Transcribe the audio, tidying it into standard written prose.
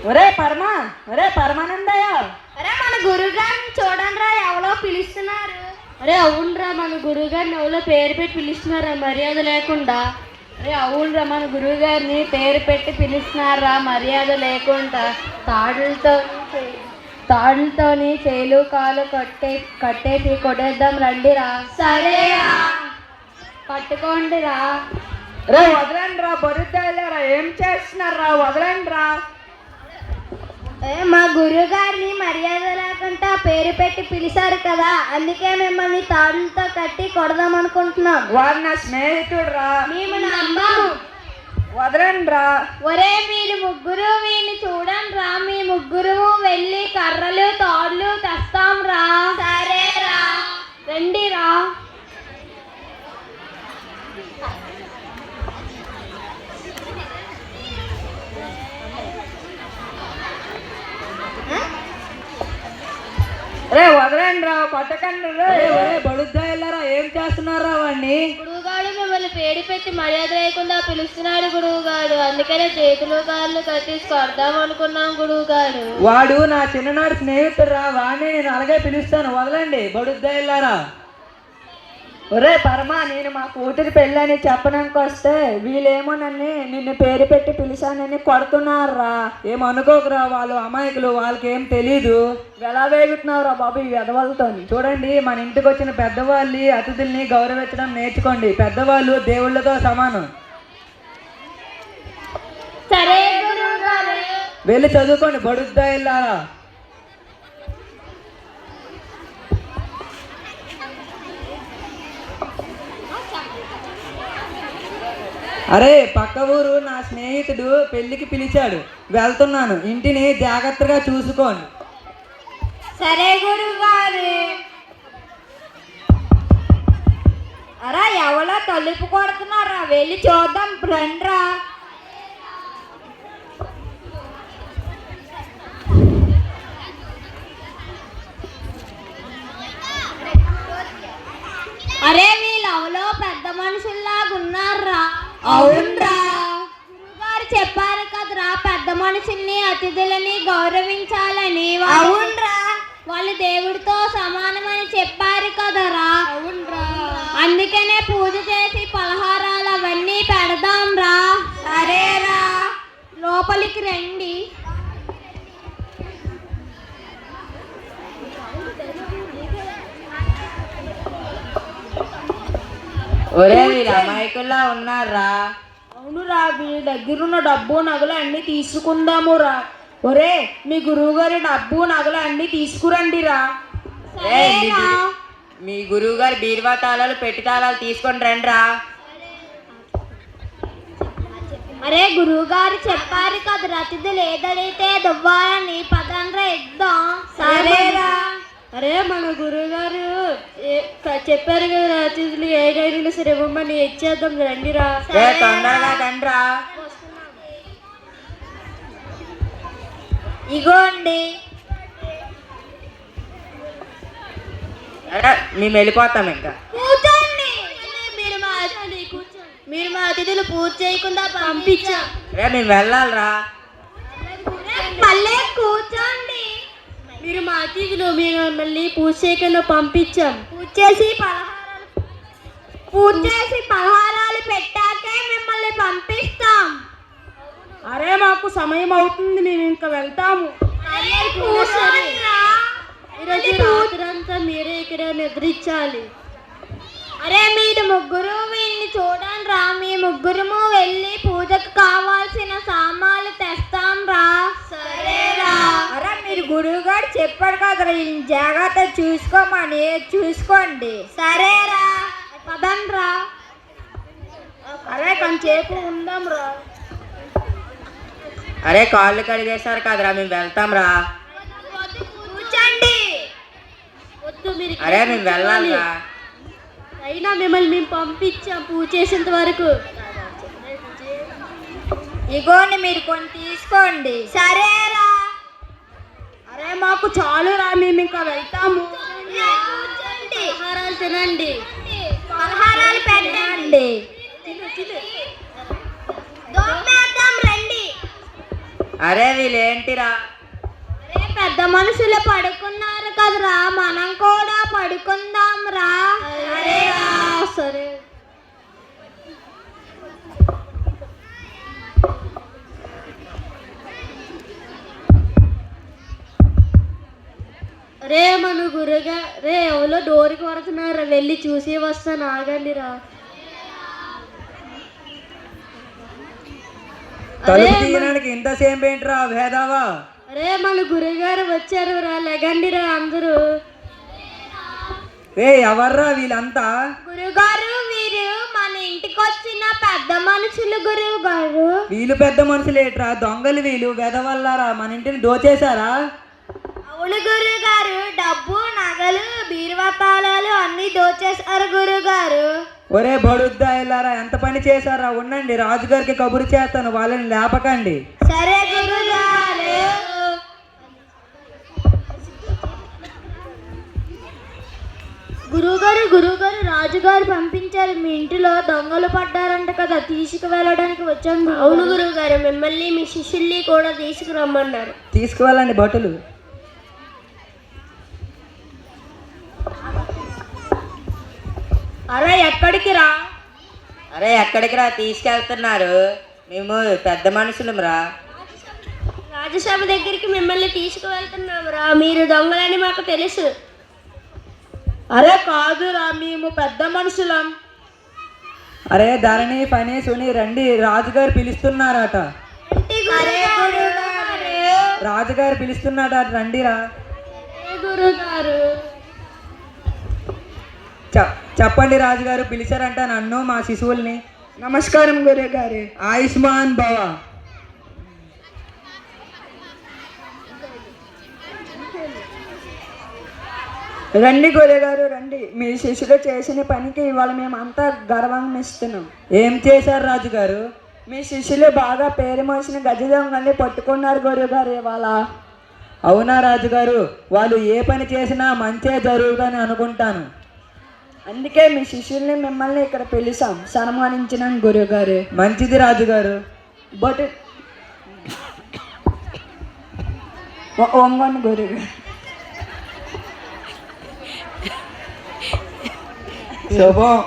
ఒరే పరమానందయ్య, అరే మన గురుగారిని చూడండి రా, ఎవరో పిలుస్తున్నారు. అరే అవునరా, మన గురువు గారిని ఎవరో పేరు పెట్టి పిలుస్తున్నారా మర్యాద లేకుండా. అరే అవునరా, మన గురువు గారిని పేరు పెట్టి పిలుస్తున్నారా మర్యాద లేకుండా. తాడులతోని చేలు కాలు కట్టేసి కొట్టేద్దాం రండిరా. సరేరా, పట్టుకోండిరా. రే వదలండి రా, బరుద్దారా, ఏం చేస్తున్నారా, వదలండి రా. మా గురువు గారిని మర్యాద లేకుండా పేరు పెట్టి పిలిచారు కదా, అందుకే మిమ్మల్ని తాడులతో కట్టి కొడదాం అనుకుంటున్నాం. వాడు నా స్నేహితుడు రా, మేము నమ్మము. వదలండి రా. ఒరే మీరు ముగ్గురు వీడిని చూడండి రా, మీ ముగ్గురు వెళ్ళి కర్రలు తాడులు తెస్తాం రా. సరేరా, రండి రా. రే వదలండి రా, పట్టకండి రా. బడుద్దా వెళ్ళారా, ఏం చేస్తున్నారా వాడిని? గురువుగాడు మిమ్మల్ని పేరు పెట్టి మర్యాద లేకుండా పిలుస్తున్నాడు గురువుగాడు, అందుకనే చేతులు కాళ్ళు కట్టేసి కొడదాం అనుకున్నాం గురువుగాడు. వాడు నా చిన్ననాడు స్నేహితుడు రా, వాడిని నేను అలాగే పిలుస్తాను, వదలండి బడుద్దా వెళ్ళారా. ఒరే పరమా, నేను మా కూతురి పెళ్ళని చెప్పడానికి వస్తే వీళ్ళేమో నిన్ను పేరు పెట్టి పిలిచానని కొడుతున్నారా. ఏమనుకోకురా, వాళ్ళు అమాయకులు, వాళ్ళకి ఏం తెలీదు. ఎలా వేగుతున్నావురా బాబు ఈ వెధవలతో. చూడండి, మన ఇంటికి వచ్చిన పెద్దవాళ్ళని అతిథుల్ని గౌరవించడం నేర్చుకోండి. పెద్దవాళ్ళు దేవుళ్ళతో సమానం. సరే గురువుగారు. వెళ్ళి చదువుకోండి బడుద్దా వెళ్ళారా. అరే పక్క ఊరు నా స్నేహితుడు పెళ్ళికి పిలిచాడు, వెళ్తున్నాను, ఇంటిని జాగ్రత్తగా చూసుకోండి. సరే గురువుగారు. అరా ఎవరో తలుపు కొడుతున్నారా, వెళ్ళి చూద్దాం రండ్రా. అరే వీళ్ళు ఎవరో పెద్ద మనుషుల్లాగా ఉన్నారా. అవునరా, గురువుగారు చెప్పారు కదరా పెద్ద మనుషుల్ని అతిథులని గౌరవించాలని. అవునరా, వాళ్ళు దేవుడితో సమానమని చెప్పారు కదరా. అవునరా, అందుకనే పూజ చేసి పలహారాలు అవన్నీ పెడదాం రా. సరేరా, లోపలికి రండి. ఒరే వీళ్ళు అమాయకుల్లా ఉన్నారా. అవునురా, వీళ్ళ దగ్గరున్న డబ్బు నగలు అన్ని తీసుకుందాము రా. ఒరే మీ గురువు గారి డబ్బు నగలు అన్ని తీసుకురండి రా. మీ గురువు గారి బీరువా తాళాలు పెట్టి తాళాలు తీసుకొని రండి రా. అరే గురువు గారు చెప్పారు కదా అతిథులు ఏదైతే దువ్వాలని, పదండ్రా ఇద్దాం. సరేరా. అరే మన గురువు గారు చెప్పారు కదా అతిథులు ఏదైనా సరే ఇవ్వమని ఇచ్చేద్దాం రండిరా. తొందరగా తండ్రా. ఇగోండి. మేము వెళ్ళిపోతాం ఇంకా. కూర్చోండి. మీరు మా అతిథులు పూజ చేయకుండా పంపించాం. మేము వెళ్ళాలిరా. మళ్ళీ కూర్చోండి. మీరు మా అతిథులు, మీరు మళ్ళీ పూజ చేయకుండా పంపించాం. పూజ చేసి పలహారాలు పెట్టాకే మిమ్మల్ని పంపిస్తాం. అరే మాకు సమయం అవుతుంది, మేము ఇంకా వెళ్తాము. ఈరోజు రాత్రంతా మీరే ఇక్కడ నిద్రించాలి. అరే మీరు ముగ్గురు వీళ్ళని చూడండి రా, మీ ముగ్గురము వెళ్ళి పూజకు కావాల్సిన సామాన్లు తెస్తాం రా. సరేరా. అరే మీరు గురువు గారు చెప్పాడు కదా వీళ్ళని జాగ్రత్త చూసుకోమని, చూసుకోండి. సరేరా, పదండ్రా. అరే కొంచెంసేపు ఉందాం రా. అరే కాళ్ళు కడిగేశారు కదరా, మేము వెళ్తాం రా. కూర్చోండి. వద్దు మీరు. అరే మేము వెళ్ళాలిరా. అయినా మిమ్మల్ని మేము పంపించాం పూజ చేసేంత వరకు. ఇగోండి మీరు కొన్ని తీసుకోండి. సరేరా. అరే మాకు చాలు రా, మేము ఇంకా వెళ్తాము. కూర్చోండి. ఆహారాలు తినండి. పలహారాలు పెట్టండి. దోమేద్దాం రండి. అరే వీళ్ళేంటిరా? అరే పెద్ద మనుషులు పడుకున్నారు కదరా, మనం కూడా పడుకుందాం రా. అరే రా. సరే. రే మన గురుగా రే ఎవరో డోరికి కొడుతున్నారు, వెళ్ళి చూసి వస్తాను, ఆగండి రా. తలుపు తీయడానికి ఇంతసేపు ఏంట్రా భేదావా? అరే మన గురుగారు వచ్చారు రా, లెగండి రా అందరూ. రే ఎవర్రా వీళ్ళంతా? గురుగారు వీరు మన ఇంటికి వచ్చిన పెద్ద మనుషులు గురువు గారు. వీళ్ళు పెద్ద మనుషులు ఏట్రా? దొంగలు వీళ్ళు, వెదవల్లారా, మన ఇంటిని దోచేశారా? అవును గురువు గారు, డబ్బు నగలు బీరువా తాళాలు అన్ని దోచేశారు గురుగారు. ఒరే బడుద్దా వెళ్ళారా, ఎంత పని చేశారా? ఉండండి, రాజుగారికి కబురు చేస్తాను, వాళ్ళని లేపకండి. సరే గురుగారు. గురుగారు రాజుగారు పంపించారు, మీ ఇంటిలో దొంగలు పడ్డారంట కదా, తీసుకువెళ్ళడానికి వచ్చాం. అవును గురుగారు, మిమ్మల్ని మీ శిష్యుల్ని కూడా తీసుకురమ్మన్నారు. తీసుకువెళ్ళండి భటులు. అరే ఎక్కడికి రా? అరే ఎక్కడికి రా తీసుకెళ్తున్నారు? మేము పెద్ద మనుషులం రా. రాజసభ దగ్గరికి మిమ్మల్ని తీసుకువెళ్తున్నాం రా, మీరు దొంగలని మాకు తెలుసు. అరే కాదురా, మేము పెద్ద మనుషులం. అరే ధరణి పని సుని రండి, రాజుగారు పిలుస్తున్నారట. రాజుగారు పిలుస్తున్నాడట, రండిరా. గురుగారు చెప్పండి రాజుగారు పిలిచారంట నన్ను మా శిశువుల్ని. నమస్కారం గురుగారు. ఆయుష్మాన్ భవ. రండి గురుగారు రండి, మీ శిష్యులు చేసిన పనికి ఇవాళ మేము అంతా గర్వమిస్తున్నాం. ఏం చేశారు రాజుగారు? మీ శిష్యులు బాగా పేరు మోసిన గజ దొంగల్ని పట్టుకున్నారు గురుగారు ఇవాళ. అవునా రాజుగారు, వాళ్ళు ఏ పని చేసినా మంచే జరుగుతుందని అనుకుంటాను. అందుకే మీ శిష్యుల్ని మిమ్మల్ని ఇక్కడ పిలిచాం, సన్మానించినాం గురుగారు. మంచిది రాజుగారు. బట్ వంగండి గురుగారు. శుభం.